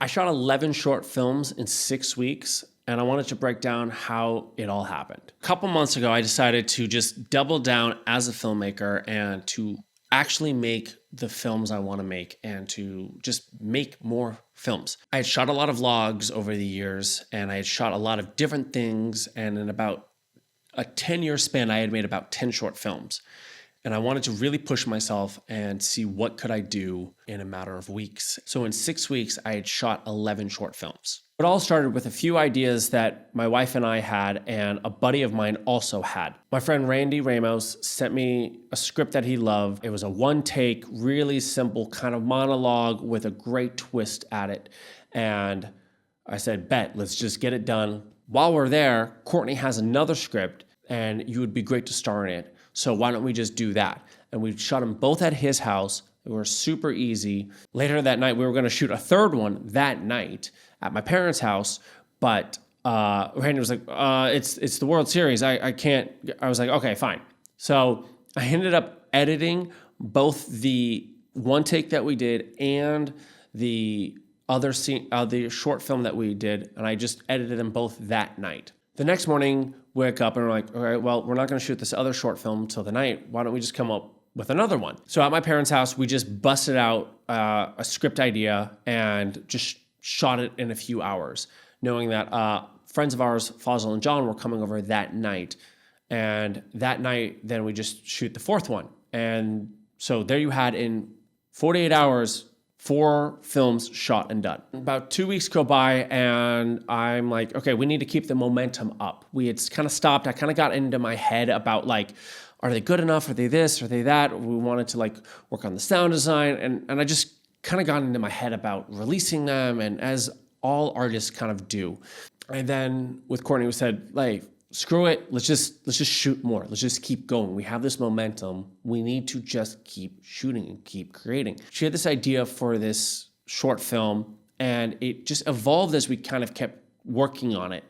I shot 11 short films in 6 weeks, and I wanted to break down how it all happened. A couple months ago, I decided to just double down as a filmmaker and to actually make the films I want to make and to just make more films. I had shot a lot of vlogs over the years, and I had shot a lot of different things, and in about a 10-year span, I had made about 10 short films. And I wanted to really push myself and see what could I do in a matter of weeks. So in 6 weeks, I had shot 11 short films. It all started with a few ideas that my wife and I had and a buddy of mine also had. My friend Ramos sent me a script that he loved. It was a one-take, really simple kind of monologue with a great twist at it. And I said, bet, let's just get it done. While we're there, Courtney has another script and you would be great to star in it. So why don't we just do that? And we shot them both at his house. They were super easy. Later that night, we were going to shoot a third one that night at my parents' house. But Randy was like, it's the World Series. I can't. I was like, okay, fine. So I ended up editing both the one take that we did and the other scene, the short film that we did. And I just edited them both that night. The next morning, wake up and we're like, all right, well, we're not going to shoot this other short film till the night. Why don't we just come up with another one? So at my parents' house, we just busted out a script idea and just shot it in a few hours, knowing that friends of ours, Fazal and John, were coming over that night. And that night, then we just shoot the fourth one. And so there you had in 48 hours, 4 films shot and done. About 2 weeks go by and I'm like, okay, we need to keep the momentum up. We had kind of stopped. I kind of got into my head about like, are they good enough? Are they this? Are they that? We wanted to like work on the sound design. And I just kind of got into my head about releasing them, and as all artists kind of do. And then with Courtney, we said, like, screw it. Let's just shoot more. Let's just keep going. We have this momentum. We need to just keep shooting and keep creating. She had this idea for this short film, and it just evolved as we kind of kept working on it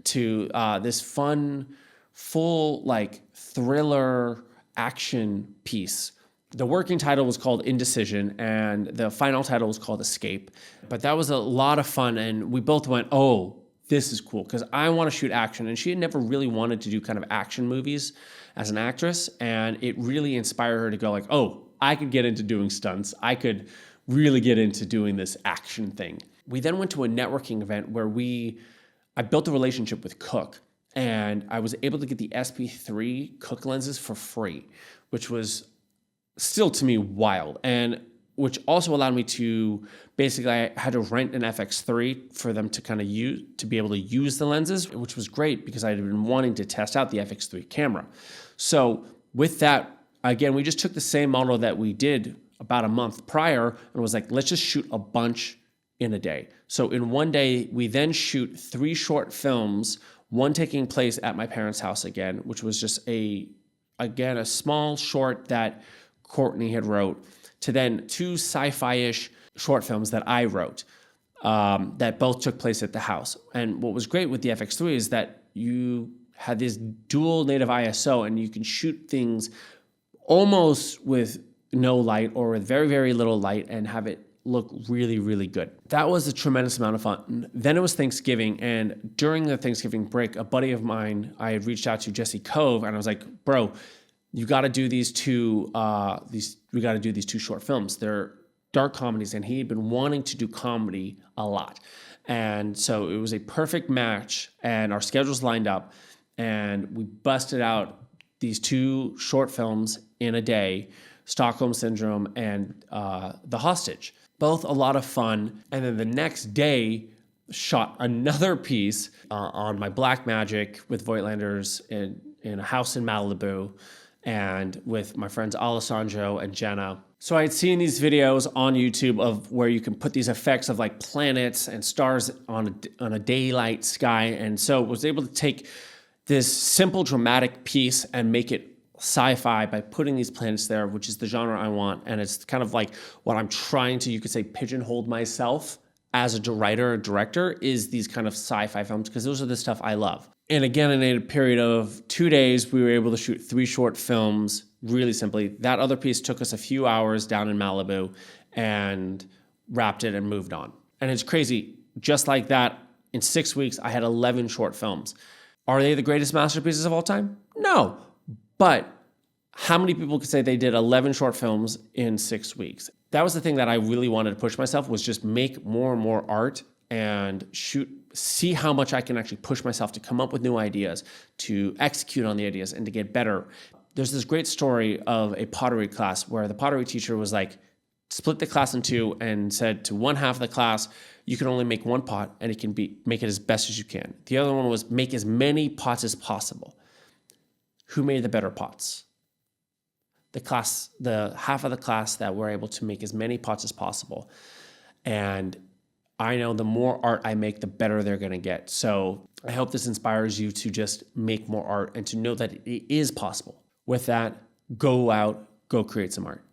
to this fun, full, like, thriller action piece. The working title was called Indecision, and the final title was called Escape. But that was a lot of fun, and we both went, oh, this is cool, because I want to shoot action. And she had never really wanted to do kind of action movies as an actress. And it really inspired her to go like, oh, I could get into doing stunts. I could really get into doing this action thing. We then went to a networking event where I built a relationship with Cooke. And I was able to get the SP3 Cooke lenses for free, which was still to me wild. And which also allowed me to, basically I had to rent an FX3 for them to kind of use, to be able to use the lenses, which was great because I had been wanting to test out the FX3 camera. So with that, again, we just took the same model that we did about a month prior and was like, let's just shoot a bunch in a day. So in one day, we then shoot 3 short films, one taking place at my parents' house again, which was just a small short that Courtney had wrote, to then 2 sci-fi-ish short films that I wrote that both took place at the house. And what was great with the FX3 is that you had this dual native ISO and you can shoot things almost with no light or with very, very little light and have it look really, really good. That was a tremendous amount of fun. Then it was Thanksgiving, and during the Thanksgiving break, a buddy of mine, I had reached out to Kove, and I was like, bro, you got to do these 2 short films. They're dark comedies, and he had been wanting to do comedy a lot. And so it was a perfect match, and our schedules lined up, and we busted out these 2 short films in a day, Stockholm Syndrome and The Hostage. Both a lot of fun. And then the next day, shot another piece on my Blackmagic with Voigtlanders in a house in Malibu, and with my friends Alessandro and Jenna. So I had seen these videos on YouTube of where you can put these effects of like planets and stars on a daylight sky. And so was able to take this simple dramatic piece and make it sci-fi by putting these planets there, which is the genre I want. And it's kind of like what I'm trying to, you could say, pigeonhole myself as a writer or director, is these kind of sci-fi films, because those are the stuff I love. And again, in a period of 2 days, we were able to shoot 3 short films really simply. That other piece took us a few hours down in Malibu and wrapped it and moved on. And it's crazy. Just like that, in 6 weeks, I had 11 short films. Are they the greatest masterpieces of all time? No. But how many people could say they did 11 short films in 6 weeks? That was the thing that I really wanted to push myself, was just make more and more art and see how much I can actually push myself to come up with new ideas, to execute on the ideas, and to get better. There's this great story of a pottery class where the pottery teacher was like, split the class in two and said to one half of the class, you can only make one pot and make it as best as you can. The other one was make as many pots as possible. Who made the better pots? The half of the class that were able to make as many pots as possible. And I know the more art I make, the better they're going to get. So I hope this inspires you to just make more art and to know that it is possible. With that, go out, go create some art.